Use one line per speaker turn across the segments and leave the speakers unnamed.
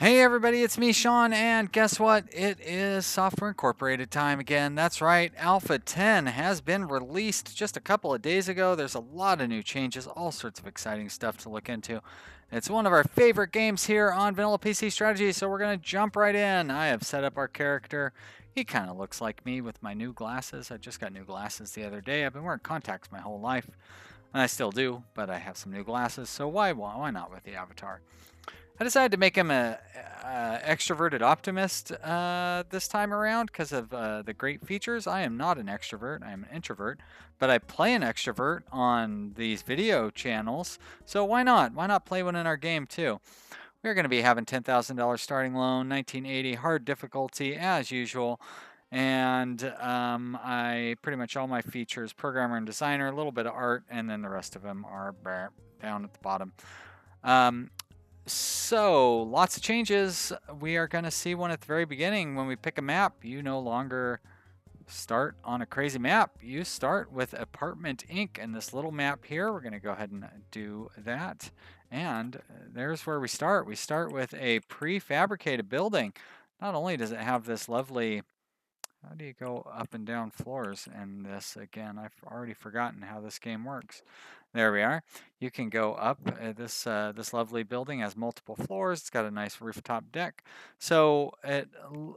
Hey everybody, it's me, Sean, and guess what? It is Software Incorporated time again. That's right, Alpha 10 has been released just a couple of days ago. There's a lot of new changes, all sorts of exciting stuff to look into. It's one of our favorite games here on Vanilla PC Strategy, so we're going to jump right in. I have set up our character. He kind of looks like me with my new glasses. I just got new glasses the other day. I've been wearing contacts my whole life, and I still do, but I have some new glasses, so why not with the avatar? I decided to make him a extroverted optimist this time around because of the great features. I am not an extrovert, I am an introvert, but I play an extrovert on these video channels, so why not? Why not play one in our game too? We're going to be having $10,000 starting loan, 1980 hard difficulty as usual, and I pretty much all my features, programmer and designer, a little bit of art, and then the rest of them are down at the bottom. So, lots of changes. We are going to see one at the very beginning. When we pick a map, you no longer start on a crazy map. You start with Apartment Inc. and this little map here. We're going to go ahead and do that. And there's where we start. We start with a prefabricated building. Not only does it have this lovely, how do you go up and down floors in this again? I've already forgotten how this game works. There we are. You can go up. This lovely building has multiple floors. It's got a nice rooftop deck. So it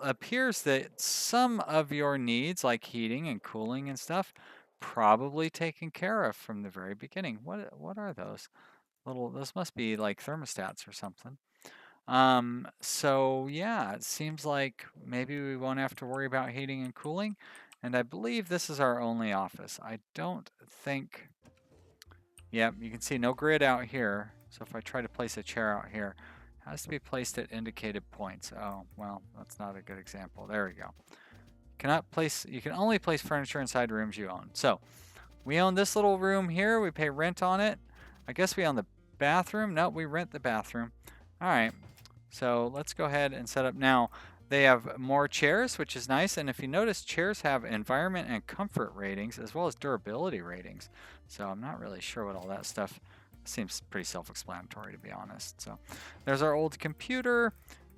appears that some of your needs, like heating and cooling and stuff, probably taken care of from the very beginning. What are those? Those must be like thermostats or something. So yeah, it seems like maybe we won't have to worry about heating and cooling. And I believe this is our only office. I don't think. Yep, you can see no grid out here. So if I try to place a chair out here, it has to be placed at indicated points. Oh, well, that's not a good example. There we go. You can only place furniture inside rooms you own. So we own this little room here. We pay rent on it. I guess we own the bathroom. No, we rent the bathroom. All right. So let's go ahead and set up now. They have more chairs, which is nice. And if you notice, chairs have environment and comfort ratings as well as durability ratings. So I'm not really sure what all that stuff seems pretty self-explanatory, to be honest. So there's our old computer.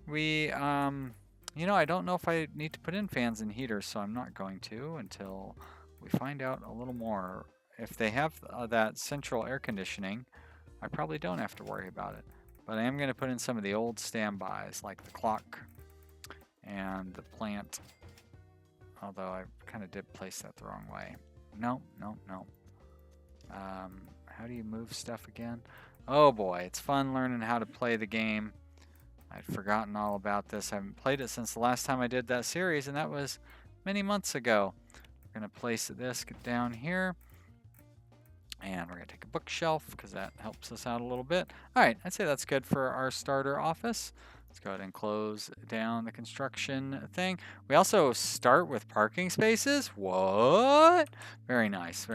We, I don't know if I need to put in fans and heaters, so I'm not going to until we find out a little more. If they have that central air conditioning, I probably don't have to worry about it. But I am going to put in some of the old standbys, like the clock and the plant. Although I kind of did place that the wrong way. No. How do you move stuff again? Oh boy, it's fun learning how to play the game. I'd forgotten all about this. I haven't played it since the last time I did that series, and that was many months ago. We're going to place this down here. And we're going to take a bookshelf because that helps us out a little bit. All right, I'd say that's good for our starter office. Let's go ahead and close down the construction thing. We also start with parking spaces. What? Very nice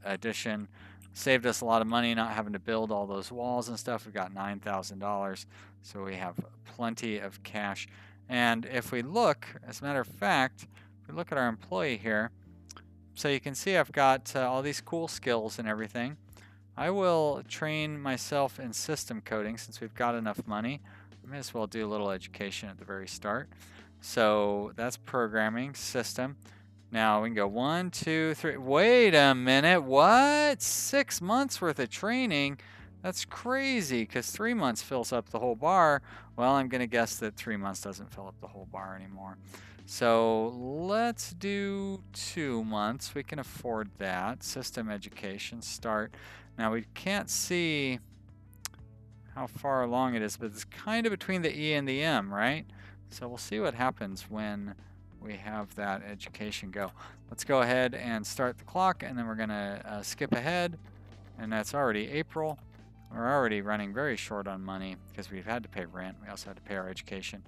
addition. Saved us a lot of money not having to build all those walls and stuff. We've got $9,000, so we have plenty of cash. And if we look, as a matter of fact, if we look at our employee here, so you can see I've got all these cool skills and everything. I will train myself in system coding since we've got enough money. I may as well do a little education at the very start. So that's programming, system. Now we can go 1, 2, 3. Wait a minute. What? 6 months worth of training? That's crazy because 3 months fills up the whole bar. Well, I'm going to guess that 3 months doesn't fill up the whole bar anymore. So let's do 2 months. We can afford that. System education, start. Now we can't see how far along it is, but it's kind of between the E and the M, right? So we'll see what happens when we have that education go. Let's go ahead and start the clock, and then we're going to skip ahead, and that's already April. We're already running very short on money because we've had to pay rent. We also had to pay our education.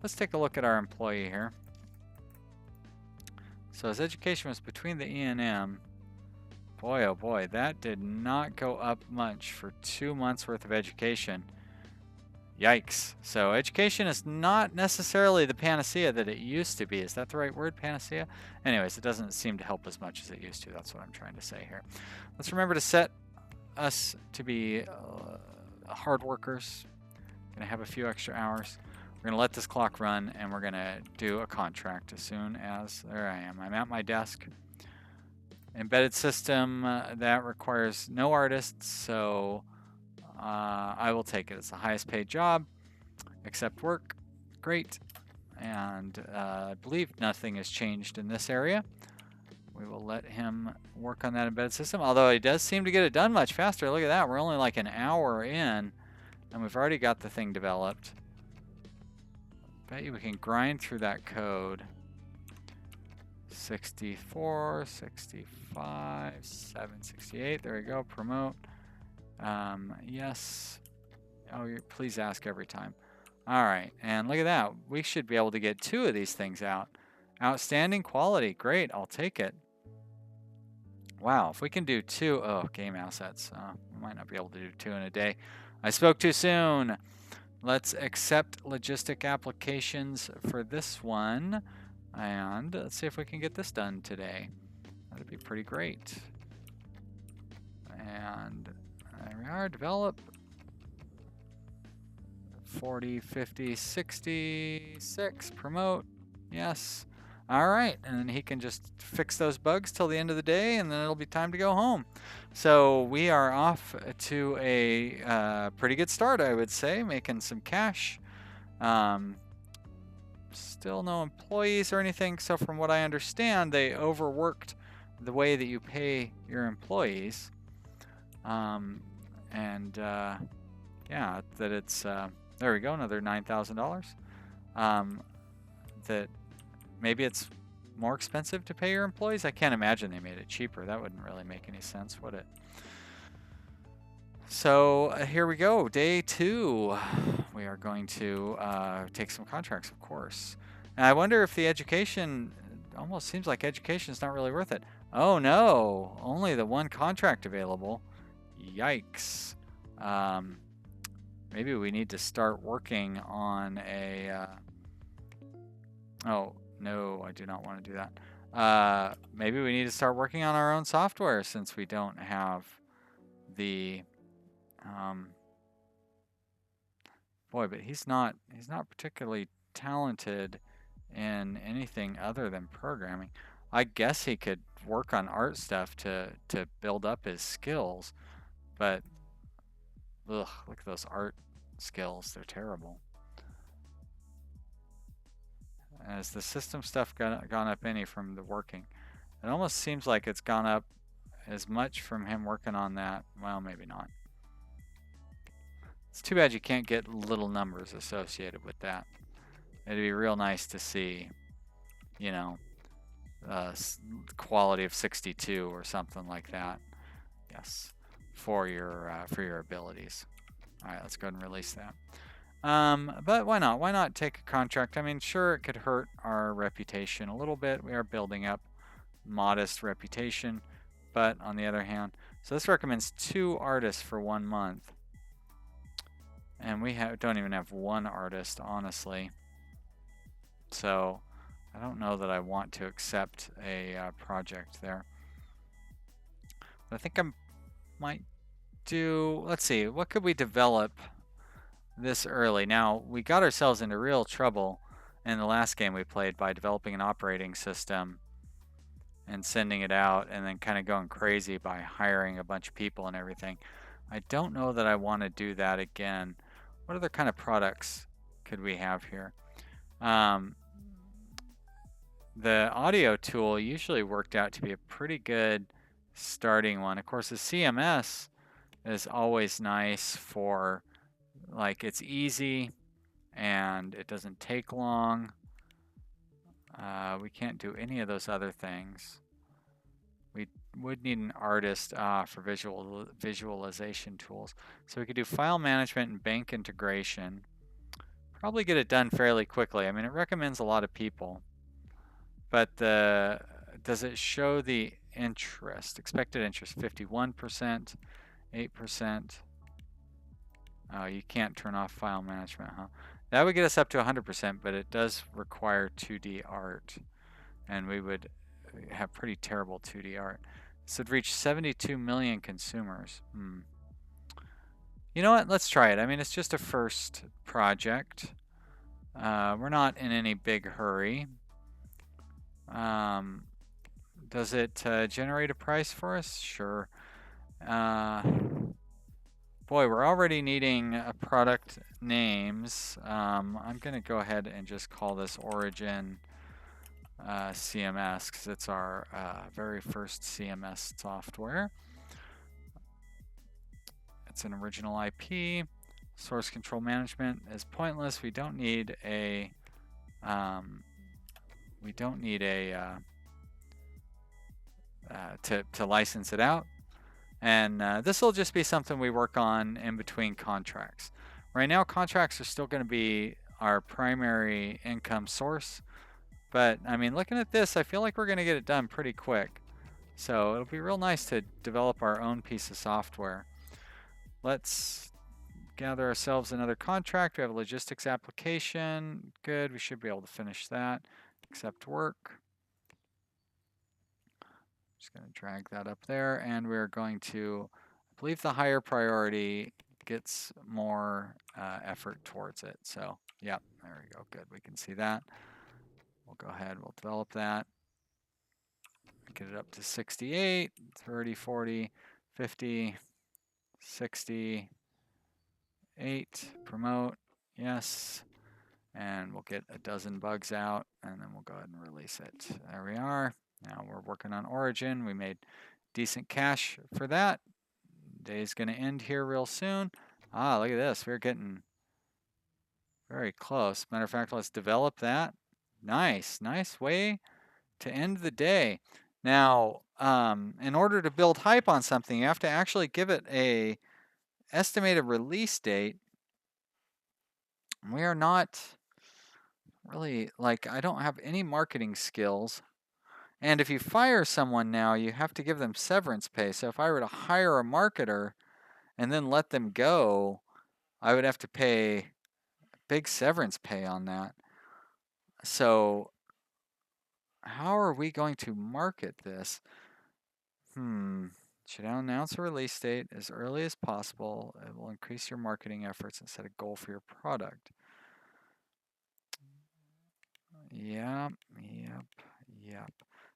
Let's take a look at our employee here. So his education was between the E and M. Boy, oh boy, that did not go up much for 2 months worth of education. Yikes. So education is not necessarily the panacea that it used to be. Is that the right word, panacea? Anyways, it doesn't seem to help as much as it used to. That's what I'm trying to say here. Let's remember to set us to be hard workers. Gonna have a few extra hours. We're going to let this clock run, and we're going to do a contract as soon as, there I am. I'm at my desk. Embedded system, that requires no artists, so I will take it. It's the highest paid job. Accept work. Great. And I believe nothing has changed in this area. We will let him work on that embedded system, although he does seem to get it done much faster. Look at that. We're only like an hour in, and we've already got the thing developed. Bet you we can grind through that code. 64, 65, 768. There we go. Promote. Yes. Oh, please ask every time. All right. And look at that. We should be able to get 2 of these things out. Outstanding quality. Great. I'll take it. Wow. If we can do 2. Oh, game assets. We might not be able to do 2 in a day. I spoke too soon. Let's accept logistic applications for this one. And let's see if we can get this done today. That'd be pretty great. And there we are, develop. 40, 50, 66, promote. Yes. All right, and then he can just fix those bugs till the end of the day, and then it'll be time to go home. So we are off to a pretty good start, I would say, making some cash. Still no employees or anything, so from what I understand, they overworked the way that you pay your employees. Yeah, that it's, there we go, another $9,000. That maybe it's more expensive to pay your employees. I can't imagine they made it cheaper. That wouldn't really make any sense, would it? So here we go, day 2. We are going to take some contracts, of course. And I wonder if the education, almost seems like education is not really worth it. Oh no, only the 1 contract available. Yikes. Maybe we need to start working on a, oh no, I do not want to do that. Maybe we need to start working on our own software since we don't have the, boy, but he's not particularly talented in anything other than programming. I guess he could work on art stuff to build up his skills, but ugh, look at those art skills. They're terrible. Has the system stuff gone up any from the working? It almost seems like it's gone up as much from him working on that. Well, maybe not. It's too bad you can't get little numbers associated with that. It'd be real nice to see, you know, quality of 62 or something like that. Yes, for your abilities. All right, let's go ahead and release that. But why not? Why not take a contract? I mean, sure, it could hurt our reputation a little bit. We are building up modest reputation, but on the other hand, so this recommends 2 artists for 1 month. And we don't even have 1 artist, honestly. So I don't know that I want to accept a project there. But I think I might do, let's see, what could we develop this early? Now, we got ourselves into real trouble in the last game we played by developing an operating system and sending it out and then kind of going crazy by hiring a bunch of people and everything. I don't know that I want to do that again. What other kind of products could we have here? The audio tool usually worked out to be a pretty good starting one. Of course, the CMS is always nice for, like, it's easy and it doesn't take long. We can't do any of those other things. We would need an artist for visualization tools. So we could do file management and bank integration. Probably get it done fairly quickly. I mean, it recommends a lot of people. But does it show the interest? Expected interest, 51%, 8%. Oh, you can't turn off file management, huh? That would get us up to 100%, but it does require 2D art. And we would have pretty terrible 2D art. This would reach 72 million consumers. You know what? Let's try it. I mean, it's just a first project. We're not in any big hurry. Does it generate a price for us? Sure. Boy, we're already needing product names. I'm going to go ahead and just call this Origin CMS because it's our very first CMS software. It's an original IP. Source control management is pointless. We don't need a to license it out. And this will just be something we work on in between contracts. Right now, contracts are still going to be our primary income source. But, I mean, looking at this, I feel like we're going to get it done pretty quick. So it'll be real nice to develop our own piece of software. Let's gather ourselves another contract. We have a logistics application. Good. We should be able to finish that. Accept work. Just going to drag that up there, and we're going to, I believe the higher priority gets more effort towards it. So, yep, there we go. Good. We can see that. We'll go ahead. We'll develop that. Get it up to 68, 30, 40, 50, 60, 8. Promote. Yes. And we'll get a dozen bugs out, and then we'll go ahead and release it. There we are. Now we're working on Origin. We made decent cash for that. Day's going to end here real soon. Ah, look at this. We're getting very close. Matter of fact, let's develop that. Nice. Nice way to end the day. Now, in order to build hype on something, you have to actually give it a estimated release date. We are not really, like, I don't have any marketing skills. And if you fire someone now, you have to give them severance pay. So if I were to hire a marketer and then let them go, I would have to pay big severance pay on that. So how are we going to market this? Should I announce a release date as early as possible? It will increase your marketing efforts and set a goal for your product. Yep.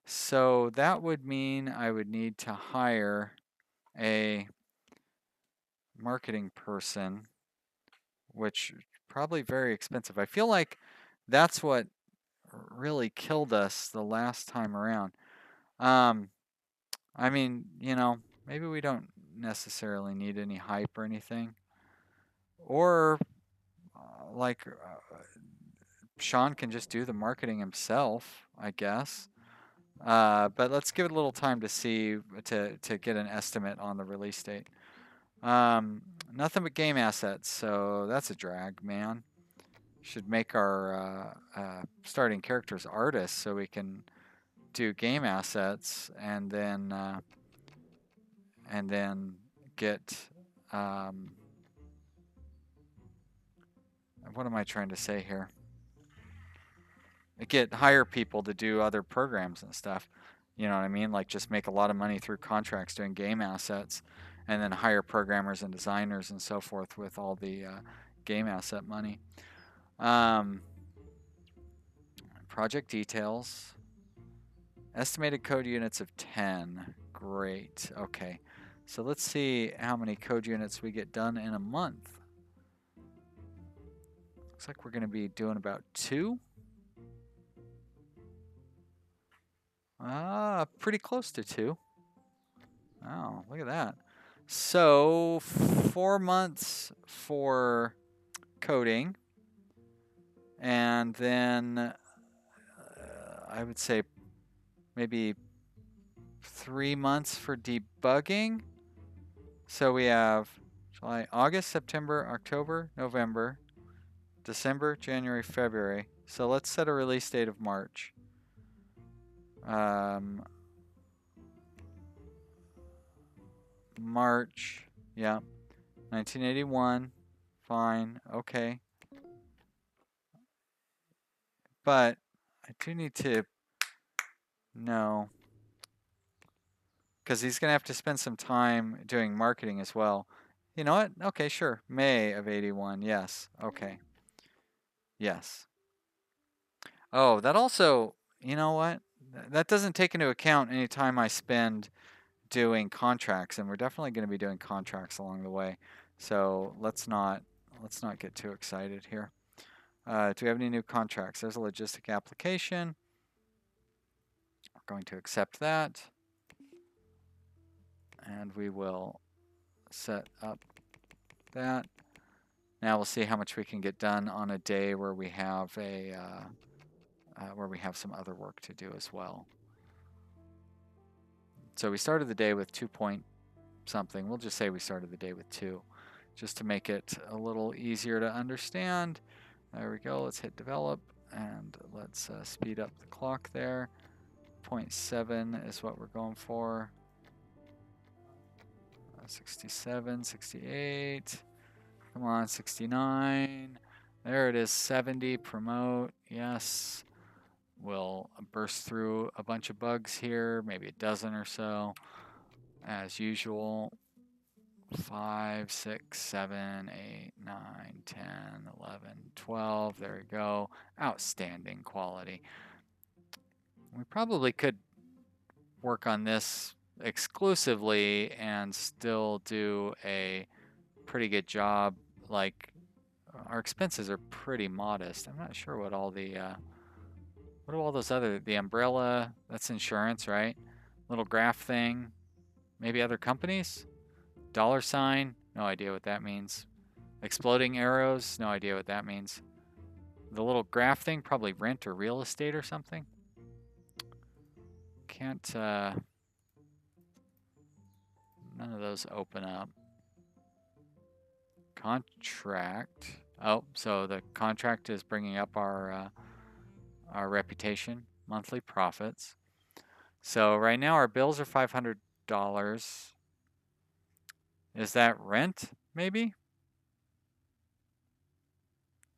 So that would mean I would need to hire a marketing person, which is probably very expensive. I feel like that's what really killed us the last time around. I mean, maybe we don't necessarily need any hype or anything. Or, like, Sean can just do the marketing himself, I guess. But let's give it a little time to see, to get an estimate on the release date. Nothing but game assets, so that's a drag, man. Should make our starting characters artists so we can do game assets and then get what am I trying to say here? Hire people to do other programs and stuff. You know what I mean? Like just make a lot of money through contracts doing game assets and then hire programmers and designers and so forth with all the game asset money. Project details. Estimated code units of 10. Great. Okay. So let's see how many code units we get done in a month. Looks like we're going to be doing about 2. Pretty close to 2. Oh, look at that. So 4 months for coding, and then I would say maybe 3 months for debugging. So we have July, August, September, October, November, December, January, February. So let's set a release date of March. March, yeah, 1981, fine, okay. But I do need to know, because he's going to have to spend some time doing marketing as well. You know what? Okay, sure. May of 81, yes, okay. Yes, Oh, that also, you know what? That doesn't take into account any time I spend doing contracts, and we're definitely going to be doing contracts along the way. So let's not get too excited here. Do we have any new contracts? There's a logistic application. We're going to accept that, and we will set up that. Now we'll see how much we can get done on a day where we have some other work to do as well. So we started the day with 2 point something. We'll just say we started the day with 2, just to make it a little easier to understand. There we go. Let's hit develop, and let's speed up the clock there. 0.7 is what we're going for. 67, 68. Come on, 69. There it is, 70. Promote. Yes. We'll burst through a bunch of bugs here, maybe a dozen or so, as usual. 5, 6, 7, 8, 9, 10, 11, 12. There we go. Outstanding quality. We probably could work on this exclusively and still do a pretty good job. Like, our expenses are pretty modest. I'm not sure what all the what do all those other, the umbrella, that's insurance, right? Little graph thing, maybe other companies. $, no idea what that means. Exploding arrows, no idea what that means. The little graph thing, probably rent or real estate or something. Can't, none of those open up. Contract. Oh, so the contract is bringing up our reputation, monthly profits. So right now our bills are $500. Is that rent, maybe?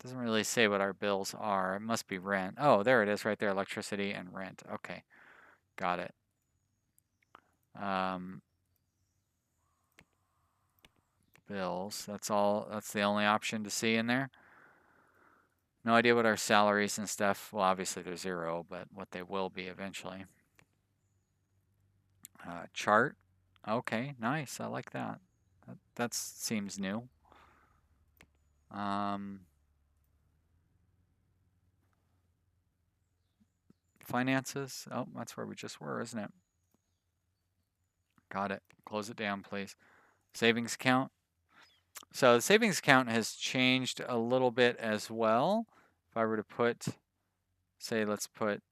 Doesn't really say what our bills are. It must be rent. Oh, there it is right there, electricity and rent. Okay, got it. Bills, that's all, that's the only option to see in there. No idea what our salaries and stuff, well, obviously they're 0, but what they will be eventually. Chart, okay, nice, I like that. That seems new. Finances, oh, that's where we just were, isn't it? Got it, close it down, please. Savings account. So the savings account has changed a little bit as well. If I were to put, say, let's put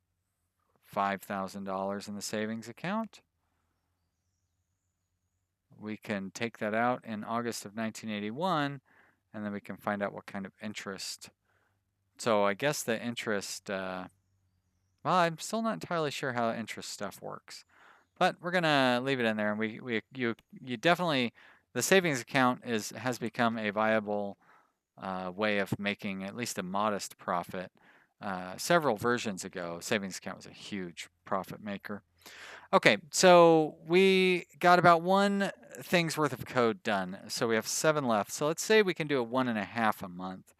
$5,000 in the savings account. We can take that out in August of 1981, and then we can find out what kind of interest. So I guess the interest, well, I'm still not entirely sure how interest stuff works, but we're gonna leave it in there. And you definitely, the savings account has become a viable way of making at least a modest profit. Several versions ago, savings account was a huge profit maker. Okay, so we got about 1 thing's worth of code done. So we have 7 left. So let's say we can do a 1.5 a month.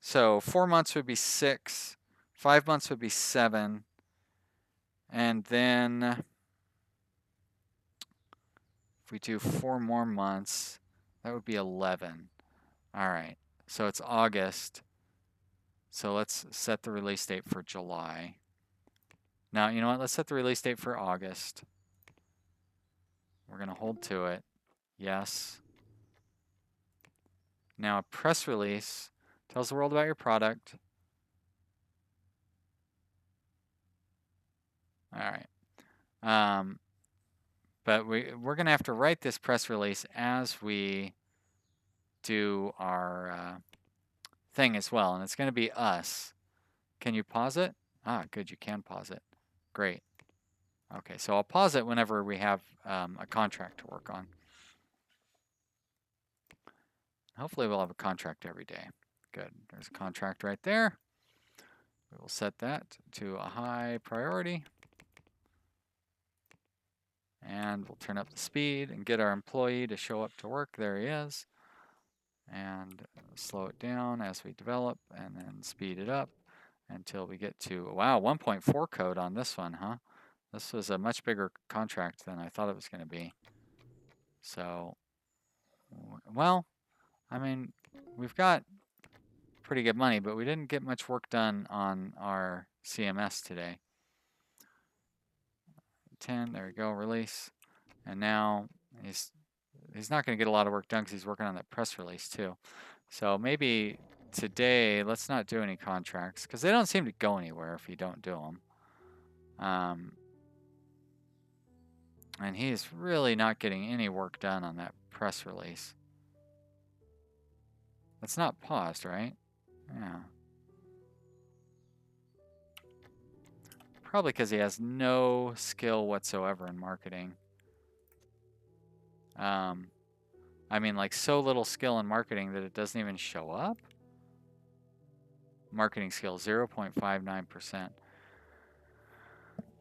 So 4 months would be 6, 5 months would be 7, and then if we do 4 more months, that would be 11. All right, so it's August. So let's set the release date for July. Now, you know what? Let's set the release date for August. We're going to hold to it. Yes. Now, a press release tells the world about your product. All right. But we're going to have to write this press release as we do our thing as well. And it's going to be us. Can you pause it? Ah, good. You can pause it. Great. Okay, so I'll pause it whenever we have a contract to work on. Hopefully we'll have a contract every day. Good. There's a contract right there. We will set that to a high priority. And we'll turn up the speed and get our employee to show up to work. There he is. And slow it down as we develop, and then speed it up until we get to, wow, 1.4 code on this one, huh? This was a much bigger contract than I thought it was going to be. So, well, I mean, we've got pretty good money, but we didn't get much work done on our CMS today. 10, there we go, release. And now he's not going to get a lot of work done because he's working on that press release too. So maybe today, let's not do any contracts because they don't seem to go anywhere if you don't do them. And he's really not getting any work done on that press release. It's not paused, right? Yeah. Probably because he has no skill whatsoever in marketing. I mean, like so little skill in marketing that it doesn't even show up. Marketing skill, 0.59%.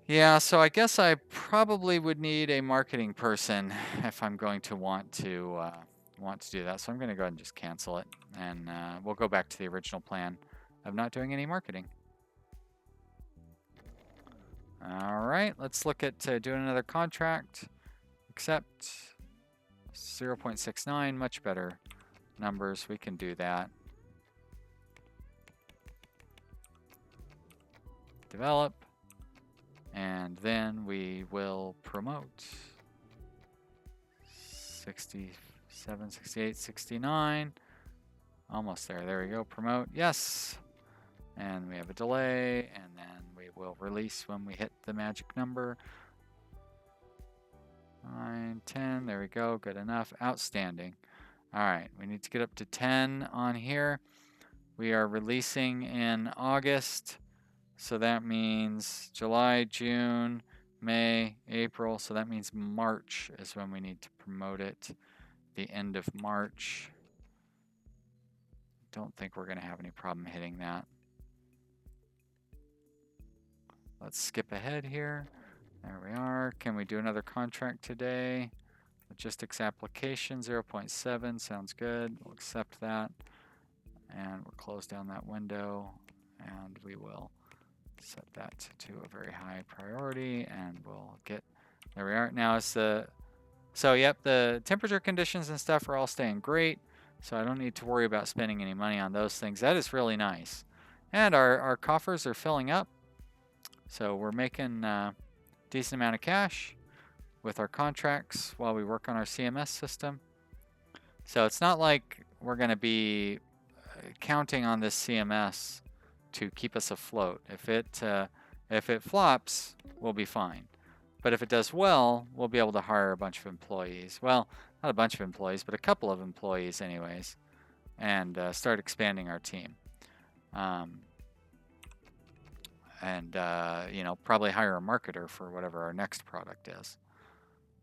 Yeah, so I guess I probably would need a marketing person if I'm going to want to do that. So I'm going to go ahead and just cancel it, and we'll go back to the original plan of not doing any marketing. All right, let's look at doing another contract. Accept 0.69, much better numbers. We can do that. Develop. And then we will promote 67, 68, 69. Almost there. There we go. Promote. Yes. And we have a delay. And then we will release when we hit the magic number. 9, 10. There we go. Good enough. Outstanding. All right. We need to get up to 10 on here. We are releasing in August. So that means July, June, May, April. So that means March is when we need to promote it. The end of March. Don't think we're going to have any problem hitting that. Let's skip ahead here. There we are. Can we do another contract today? Logistics application 0.7 sounds good. We'll accept that. And we'll close down that window. And we will set that to a very high priority, and we'll get, there we are. Now it's so yep, the temperature conditions and stuff are all staying great, so I don't need to worry about spending any money on those things. That is really nice. And our coffers are filling up, so we're making a decent amount of cash with our contracts while we work on our CMS system. So it's not like we're going to be counting on this CMS to keep us afloat. If it flops, we'll be fine. But if it does well, we'll be able to hire a bunch of employees. Well, not a bunch of employees, but a couple of employees anyways, and start expanding our team. You know, probably hire a marketer for whatever our next product is.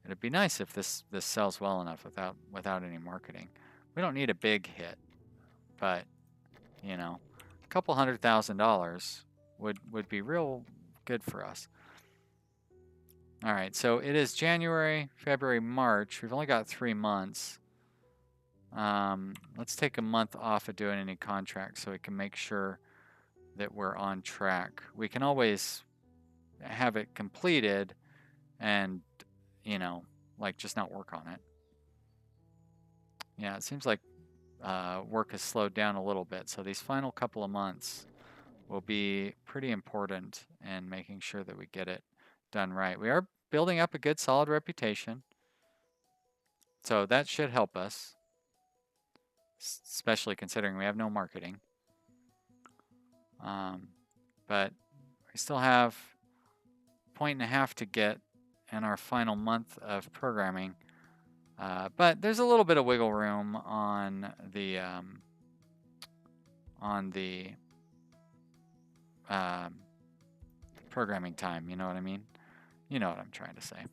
It'd be nice if this sells well enough without any marketing. We don't need a big hit, but you know, couple $100,000 would be real good for us. All right, so it is January, February, March. We've only got 3 months. Let's take a month off of doing any contracts so we can make sure that we're on track. We can always have it completed and, you know, like just not work on it. Yeah, it seems like work has slowed down a little bit. So these final couple of months will be pretty important in making sure that we get it done right. We are building up a good solid reputation. So that should help us, especially considering we have no marketing. But we still have 1.5 points to get in our final month of programming. But there's a little bit of wiggle room on the programming time. You know what I mean? You know what I'm trying to say.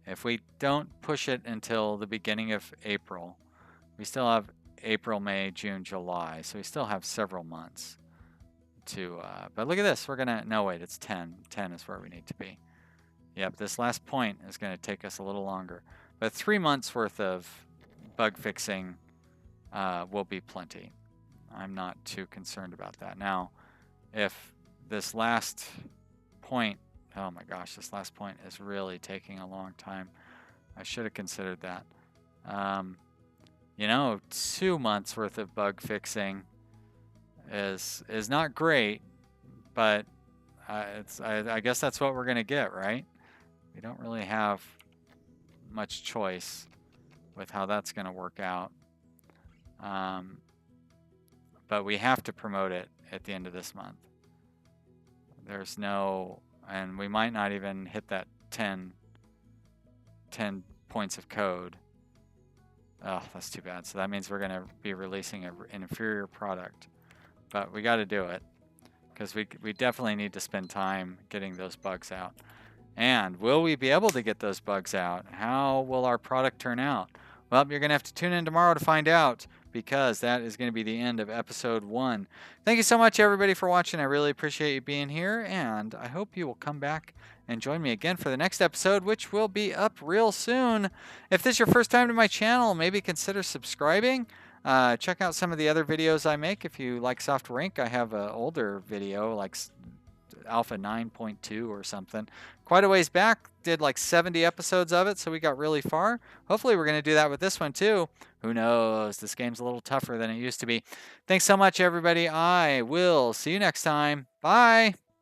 If we don't push it until the beginning of April, we still have April, May, June, July. So we still have several months to, but look at this. We're going to, no, wait, it's 10. 10 is where we need to be. Yep, this last point is going to take us a little longer. But 3 months worth of bug fixing will be plenty. I'm not too concerned about that. Now, if this last point, oh my gosh, this last point is really taking a long time. I should have considered that. You know, 2 months worth of bug fixing is not great, but I guess that's what we're gonna get, right? We don't really have much choice with how that's gonna work out. But we have to promote it at the end of this month. There's no, and we might not even hit that 10 points of code. Oh, that's too bad. So that means we're going to be releasing an inferior product. But we got to do it because we definitely need to spend time getting those bugs out. And will we be able to get those bugs out? How will our product turn out? Well, you're going to have to tune in tomorrow to find out, because that is going to be the end of episode 1. Thank you so much, everybody, for watching. I really appreciate you being here, and I hope you will come back and join me again for the next episode, which will be up real soon. If this is your first time to my channel, maybe consider subscribing. Check out some of the other videos I make. If you like Software Inc., I have an older video, like Alpha 9.2 or something. Quite a ways back, did like 70 episodes of it, so we got really far. Hopefully we're going to do that with this one too. Who knows? This game's a little tougher than it used to be. Thanks so much, everybody. I will see you next time. Bye.